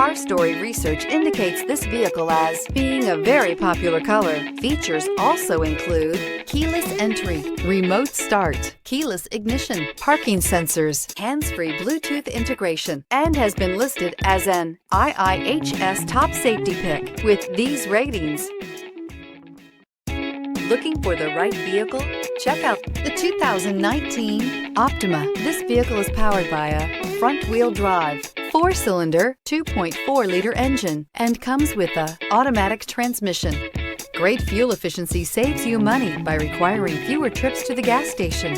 Car Story research indicates this vehicle as being a very popular color. Features also include keyless entry, remote start, keyless ignition, parking sensors, hands-free Bluetooth integration, and has been listed as an IIHS top safety pick with these ratings. Looking for the right vehicle? Check out the 2019 Optima. This vehicle is powered by a front-wheel drive, 4-cylinder, 2.4-liter engine, and comes with a automatic transmission. Great fuel efficiency saves you money by requiring fewer trips to the gas station.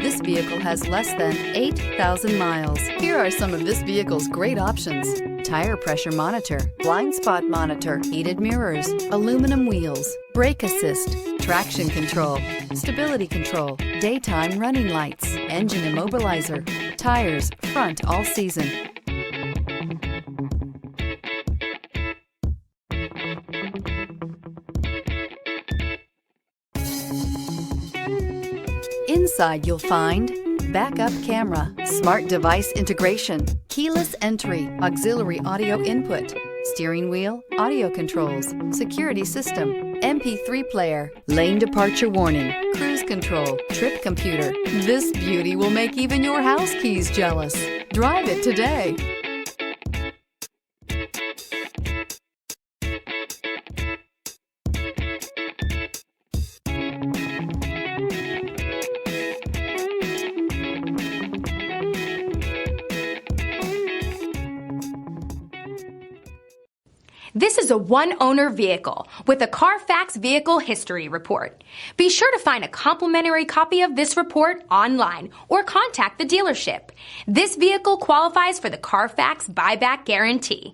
This vehicle has less than 8,000 miles. Here are some of this vehicle's great options: tire pressure monitor, blind spot monitor, heated mirrors, aluminum wheels, brake assist, traction control, stability control, daytime running lights, engine immobilizer, tires, front all season. Inside you'll find backup camera, smart device integration, keyless entry, auxiliary audio input, steering wheel audio controls, security system, MP3 player, lane departure warning, cruise control, trip computer. This beauty will make even your house keys jealous. Drive it today. This is a one-owner vehicle with a Carfax Vehicle History Report. Be sure to find a complimentary copy of this report online or contact the dealership. This vehicle qualifies for the Carfax Buyback Guarantee.